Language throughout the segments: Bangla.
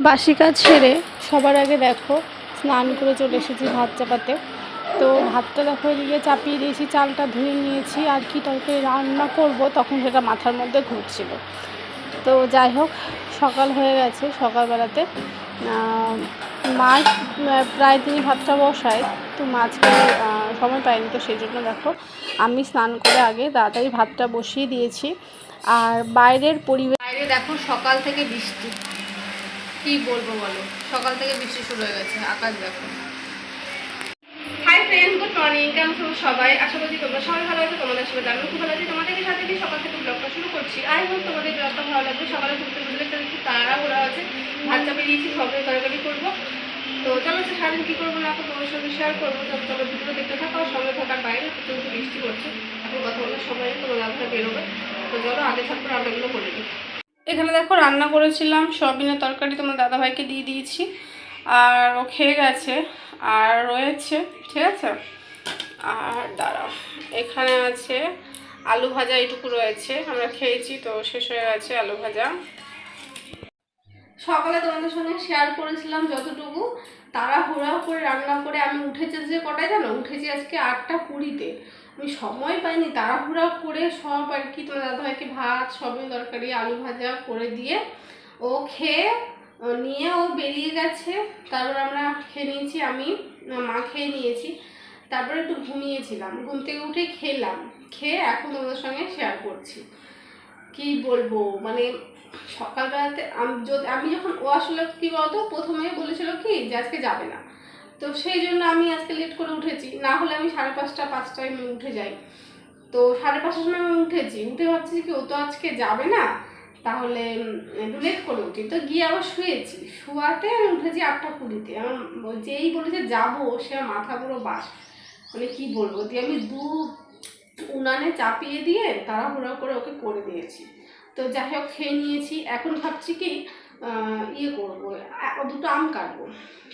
বাসি কাজ সেরে সবার আগে দেখো স্নান করে চলে এসেছি ভাত চাপাতে। তো ভাতটা দেখো এদিকে চাপিয়ে দিয়েছি, চালটা ধুয়ে নিয়েছি, আর কি তরকারি রান্না করব তখন সেটা মাথার মধ্যে ঘুরছিল। তো যাই হোক, সকাল হয়ে গেছে। সকালবেলাতে মাছ প্রায় তিনি ভাতটা বসায়, তো মাছকে সময় পাইনি, তো সেই জন্য দেখো আমি স্নান করে আগে তাড়াতাড়ি ভাতটা বসিয়ে দিয়েছি। আর বাইরের পরিবেশ, বাইরে দেখো সকাল থেকে বৃষ্টি, কি বলবো বলো, সকাল থেকে বৃষ্টি শুরু হয়ে গেছে, আকাশ দেখো। হাই ফ্রেন্ড, গুড মর্নিং, কেমন আছো সবাই? আশা করছি তোমরা সবাই ভালো আছো, তোমাদের সবাই আমি খুব ভালো আছি। তোমাদের সাথে দিয়ে সকাল থেকে ব্লগটা শুরু করছি। আই হোপ তোমাদের ব্লগটা ভালো লাগবে। সকালে ঘুরতে ঘুরতে একটু তাড়াহুড়া আছে, ভাত চাপিয়ে দিয়েছি, সবাই তরকারি করবো। তো চলো সারাদিন কী করবো না তোমাদের সঙ্গে শেয়ার করবো। চলো ভিডিও দেখতে থাকো, আর সঙ্গে থাকার বাইরে কিন্তু বৃষ্টি করছে, এখন কথা বলার সময় তোমার রান্না বেরোবে। তো চলো আগে থাকবো রান্নাগুলো করে দিই। এখানে দেখো রান্না করেছিলাম সয়াবিনের তরকারি, তোমার দাদাভাইকে দিয়ে দিয়েছি, আর ও খেয়ে গেছে, আর রয়েছে, ঠিক আছে। আর দাঁড়াও, এখানে আছে আলু ভাজা, এইটুকু রয়েছে, আমরা খেয়েছি তো শেষ হয়ে গেছে আলু ভাজা। সকালে তোমাদের সঙ্গে শেয়ার করেছিলাম যতটুকু, তাড়াহুড়া করে রান্না করে আমি উঠেছি যে কটায় জানো, উঠেছি আজকে 8টা 20-তে। আমি সময় পাইনি, তাড়াহুড়া করে সব আর কি তোমার দাদাভাইকে ভাত, সবই তরকারি, আলু ভাজা করে দিয়ে ও খেয়ে নিয়ে ও বেরিয়ে গেছে। তারপর আমরা খেয়ে নিয়েছি, আমি মা খেয়ে নিয়েছি, তারপরে একটু ঘুমিয়েছিলাম, ঘুম থেকে উঠে খেলাম, খেয়ে এখন তোমাদের সঙ্গে শেয়ার করছি। কি বলবো, মানে সকালবেলাতে আমি যখন ও আসলে কী বলতো, প্রথমে বলেছিল কি যে আজকে যাবে না, তো সেই জন্য আমি আজকে লেট করে উঠেছি। না হলে আমি 5:30-5টায় আমি উঠে যাই, তো 5:30টার সময় আমি উঠেছি, উঠে ভাবছি কি ও তো আজকে যাবে না, তাহলে একটু লেট করে উঠি। তো গিয়ে আবার শুয়েছি, শোয়াতে আমি উঠেছি 8টা 20-তে। আমার যেই বলেছে যাবো, সে মাথা পুরো বাস, মানে কি বলবো, দিয়ে আমি উনানে চাপিয়ে দিয়ে তাড়াহুড়ো করে ওকে করে দিয়েছি। তো যাই হোক খেয়ে নিয়েছি, এখন ভাবছি কি ইয়ে করবো, 2টো আম কাটবো,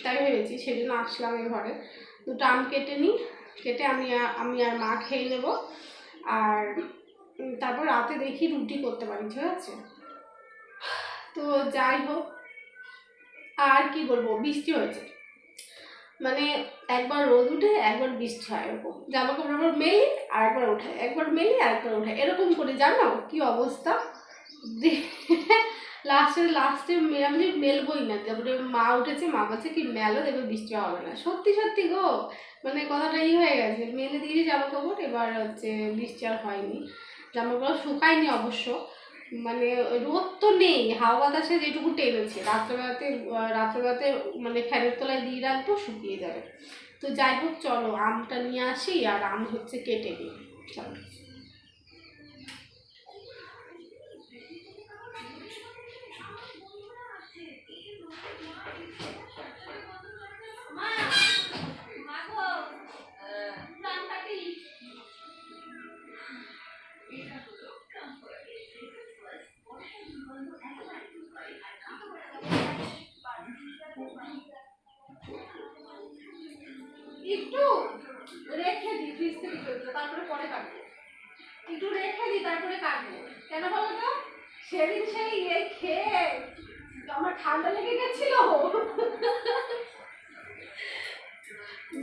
তাই ভেবেছি, সেই জন্য আসলাম এই ঘরে। 2টো আম কেটে নিই, কেটে আমি আর মা খেয়ে নেব, আর তারপর রাতে দেখি রুটি করতে পারি, ঠিক আছে। তো যাই হোক, আর কি বলবো, বৃষ্টি হয়েছে, মানে একবার রোদ উঠে একবার বৃষ্টি হয়, এরকম জামা কাপড় একবার মেলি আর একবার উঠায়, একবার মেলি আর একবার উঠায়, এরকম করে, জানো কি অবস্থা। লাস্টে আমি মেলবই না, তারপরে মা উঠেছে, মা বলছে কি মেলো, দেখবে বৃষ্টি হবে না। সত্যি সত্যি গো, মানে কথাটা হয়ে গেছে, মেলে দিয়েছি জামা কাপড়, এবার হচ্ছে বৃষ্টি আর হয়নি, জামা কাপড় শুকায়নি অবশ্য, মানে রোদ তো নেই, হাওয়া বাতাসে যেটুকু টেনেছে, রাত্রেবেলাতে মানে ফ্যানের তলায় দিয়ে রাখবো, শুকিয়ে যাবে। তো যাই হোক, চলো আমটা নিয়ে আসি, আর আম হচ্ছে কেটে নিই, চলো। একটু রেখে দিই ফ্রিজ থেকে, তারপরে পরে কাটবো, একটু রেখে দিই তারপরে কাটবো। কেন বলো তো, সেদিন সেই খেয়ে আমার ঠান্ডা লেগে গেছিল।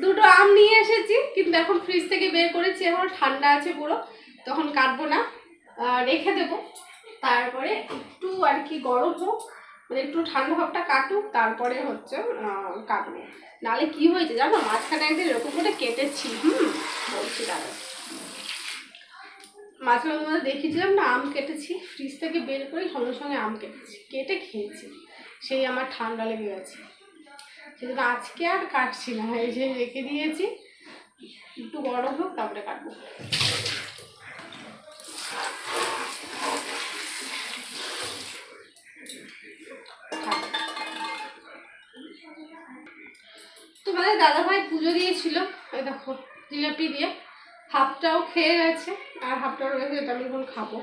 2টো আম নিয়ে এসেছি, কিন্তু এখন ফ্রিজ থেকে বের করেছি, এখন ঠান্ডা আছে পুরো, তখন কাটবো না, রেখে দেবো, তারপরে একটু আর কি গরম হোক, মানে একটু ঠান্ডা ভাবটা কাটুক, তারপরে হচ্ছে কাটবো। নাহলে কি হয়েছে জানো, মাঝখানে একদিন এরকম করে কেটেছি, বলছি দাদা, মাঝখানে মধ্যে দেখিয়েছিলাম না, আম কেটেছি, ফ্রিজ থেকে বের করে সঙ্গে সঙ্গে আম কেটেছি, কেটে খেয়েছি, সেই আমার ঠান্ডা লেগে গেছে, সেজন্য আজকে আর কাটছি না, এই যে রেখে দিয়েছি, একটু গরম হোক তারপরে কাটবো। তোমাদের দাদাভাই পুজো দিয়েছিল, এই দেখো জিলাপি দিয়ে, হাফটাও খেয়ে গেছে, আর হাফটাও রয়েছে, এটা আমি এখন খাবো।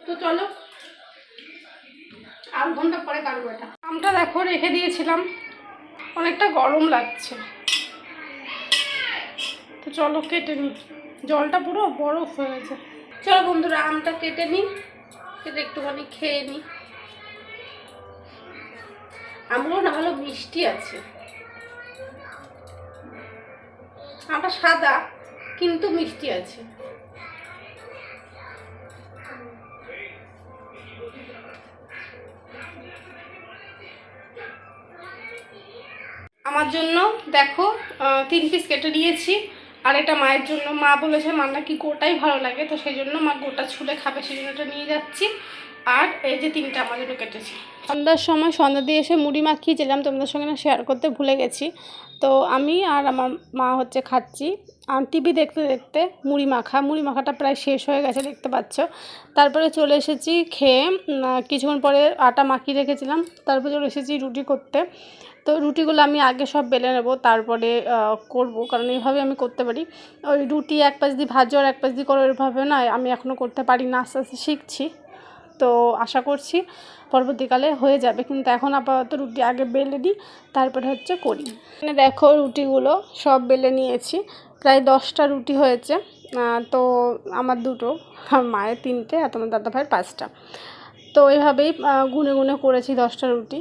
তো চলো, 8 ঘন্টা পরে কাটবো এটা। আমটা দেখো রেখে দিয়েছিলাম, অনেকটা গরম লাগছে, তো চলো কেটে নিই। জলটা পুরো বরফ হয়ে গেছে। চলো বন্ধুরা, আমটা কেটে নিই, কেটে একটুখানি খেয়ে নিই। আমগুলো না ভালো মিষ্টি আছে, আমটা সাদা কিন্তু মিষ্টি আছে। আমার জন্য দেখো 3 পিস কেটে নিয়েছি, আর এটা মায়ের জন্য। মা বলেছে মার নাকি গোটাই ভালো লাগে, তো সেই জন্য মা গোটা ছুলে খাবে, সেই জন্য এটা নিয়ে যাচ্ছি। আর এই যে 3টা আমার জন্য কেটেছি। সন্ধ্যার সময় সন্ধ্যা দিয়ে এসে মুড়ি মাখিয়েছিলাম, তোমাদের সঙ্গে না শেয়ার করতে ভুলে গেছি। তো আমি আর আমার মা হচ্ছে খাচ্ছি, আর টিভি দেখতে দেখতে মুড়ি মাখাটা প্রায় শেষ হয়ে গেছে, দেখতে পাচ্ছ। তারপরে চলে এসেছি খেয়ে, কিছুক্ষণ পরে আটা মাখিয়ে রেখেছিলাম, তারপরে চলে এসেছি রুটি করতে। তো রুটিগুলো আমি আগে সব বেলে নেব, তারপরে করব, কারণ এইভাবে আমি করতে পারি। ওই রুটি এক পাশ দিয়ে ভাজো আর এক পাশ দিয়ে করো, এভাবে না আমি এখনও করতে পারি না, আস্তে আস্তে শিখছি। তো আশা করছি পরবর্তীকালে হয়ে যাবে, কিন্তু এখন আপাতত রুটি আগে বেলে দিই, তারপরে হচ্ছে করি। এখানে দেখো রুটিগুলো সব বেলে নিয়েছি, প্রায় 10টা রুটি হয়েছে। তো আমার 2টো, আর মায়ের 3টে, আর তোমার দাদাভাইয়ের 5টা। তো এইভাবেই গুনে গুনে করেছি 10টা রুটি।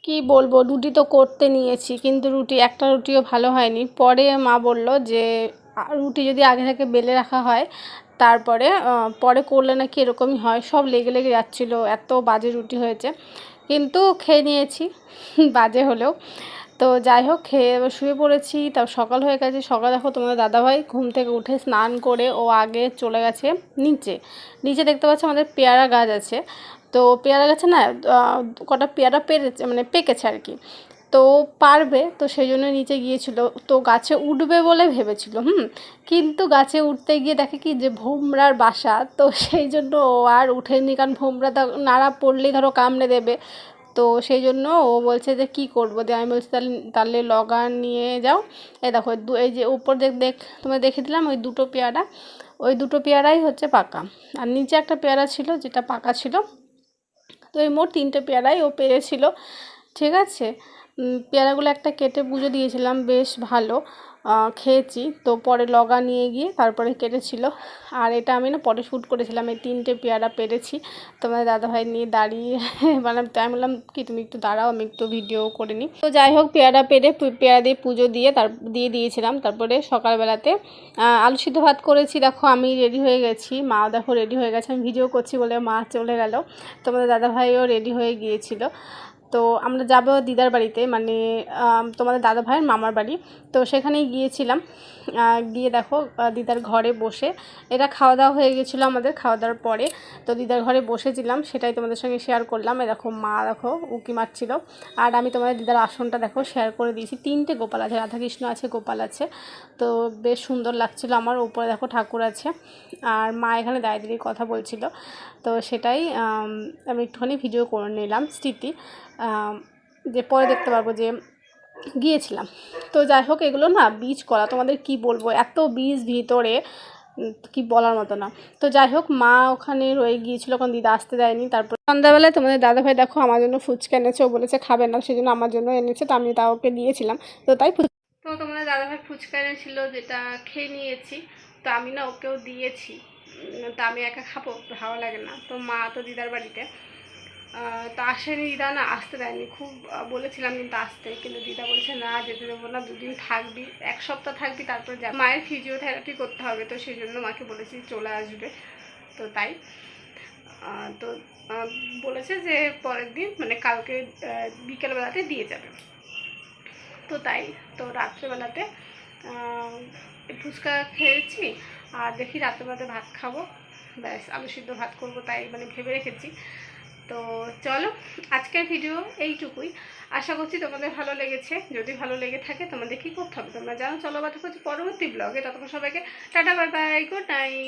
কি বলবো, রুটি তো করতে নিয়েছি, কিন্তু একটা রুটিও ভালো হয়নি। পরে মা বলল যে রুটি যদি আগে থেকে বেলে রাখা হয়, তারপরে পরে করলে নাকি এরকমই হয়, সব লেগে লেগে যাচ্ছিলো, এত বাজে রুটি হয়েছে। কিন্তু খেয়ে নিয়েছি বাজে হলেও। তো যাই হোক, খেয়ে এবার শুয়ে পড়েছি। তার সকাল হয়ে গেছে। সকাল দেখো তোমাদের দাদাভাই ঘুম থেকে উঠে স্নান করে ও আগে চলে গেছে নিচে দেখতে পাচ্ছি আমাদের পেয়ারা গাছ আছে। তো পেয়ারা গাছে না কটা পেয়ারা পেরেছে, মানে পেকেছে আর কি। তো পারবে, তো সেই জন্য নিচে গিয়েছিল। তো গাছে উঠবে বলে ভেবেছিল, কিন্তু গাছে উঠতে গিয়ে দেখে কি যে ভোমরার বাসা, তো সেই জন্য ও আর উঠেনি, কারণ ভোমরা নাড়া পড়লেই ধরো কামড়ে দেবে। তো সেই জন্য ও বলছে যে কী করবো, দিয়ে আমি বলছি তাহলে লগান নিয়ে যাও। এই দেখো এই যে উপর দেখ তোমায় দেখে দিলাম ওই 2টো পেয়ারা, ওই 2টো পেয়ারাই হচ্ছে পাকা, আর নিচে একটা পেয়ারা ছিল যেটা পাকা ছিল। তো এই মোট 3টে পেয়ারাই ও পেরেছিল। ঠিক আছে, পেয়ারাগুলো একটা কেটে পুজো দিয়েছিলাম, বেশ ভালো খেয়েছি। তো পরে লগা নিয়ে গিয়ে তারপরে কেটেছিল। আর এটা আমি না পরে শ্যুট করেছিলাম, এই 3টে পেয়ারা পেরেছি। তোমার দাদাভাই নিয়ে দাঁড়িয়ে মানে আমি বললাম কি তুমি একটু দাঁড়াও, আমি একটু ভিডিও করে নিই। তো যাই হোক, পেয়ারা দিয়ে পুজো দিয়ে দিয়েছিলাম। তারপরে সকালবেলাতে আলু সিদ্ধ ভাত করেছি। দেখো আমি রেডি হয়ে গেছি, মা দেখো রেডি হয়ে গেছে, আমি ভিডিও করছি বলে মা চলে গেল। তোমাদের দাদাভাইও রেডি হয়ে গিয়েছিল। তো আমরা যাবো দিদার বাড়িতে, মানে তোমাদের দাদাভাইয়ের মামার বাড়ি। তো সেখানেই গিয়েছিলাম। গিয়ে দেখো দিদার ঘরে বসে, এটা খাওয়া দাওয়া হয়ে গেছিলো আমাদের, খাওয়া দাওয়ার পরে তো দিদার ঘরে বসেছিলাম, সেটাই তোমাদের সঙ্গে শেয়ার করলাম। দেখো মা দেখো উঁকি মারছিল, আর আমি তোমাদের দিদার আসনটা দেখো শেয়ার করে দিয়েছি। 3টে গোপাল আছে, রাধাকৃষ্ণ আছে, গোপাল আছে। তো বেশ সুন্দর লাগছিলো আমার। উপরে দেখো ঠাকুর আছে, আর মা এখানে দাঁড়িয়ে কথা বলছিল। তো সেটাই আমি একটুখানি ভিডিও করে নিলাম, স্মৃতি, যে পরে দেখতে পারবো যে গিয়েছিলাম। তো যাই হোক, এগুলো না বীজ কলা, তোমাদের কি বলবো, এত বীজ ভিতরে কি বলার মতো না। তো যাই হোক, মা ওখানে রয়ে গিয়েছিলো, কারণ দিদা আসতে দেয়নি। তারপর সন্ধ্যাবেলায় তোমাদের দাদাভাই দেখো আমার জন্য ফুচকা এনেছে, ও বলেছে খাবে না, সেই জন্য আমার জন্য এনেছে। তো আমি তাও ওকে দিয়েছিলাম। তো তাই তো তোমাদের দাদাভাই ফুচকা এনেছিল, যেটা খেয়ে নিয়েছি। তো আমি না ওকেও দিয়েছি, তা আমি একা খাবো, ভালো লাগে না। তো মা তো দিদার বাড়িতে, তো আসেনি দিদা, না আসতে দেয়নি। খুব বলেছিলাম কিন্তু দিদা বলছে না, যেতে দেবো না, 2 দিন থাকবি, 1 সপ্তাহ থাকবি, তারপর যা। মায়ের ফিজিওথেরাপি করতে হবে, তো সেই জন্য মাকে বলেছি চলে আসবে। তো তাই তো বলেছে যে পরের দিন, মানে কালকে বিকেলবেলাতে দিয়ে যাবে। তো তাই তো রাত্রেবেলাতে ফুচকা খেয়েছি, আর দেখি রাত্রেবেলাতে ভাত খাবো, ব্যাস আলু সিদ্ধ ভাত করবো, তাই মানে ভেবে রেখেছি। তো চলো, আজকের ভিডিও এইটুকুই। আশা করছি তোমাদের ভালো লেগেছে। যদি ভালো লেগে থাকে তোমাদের কী করতে হবে তোমরা জানো। চলো, কথা হচ্ছে পরবর্তী ব্লগে। ততক্ষণ সবাইকে tata, bye bye, good night.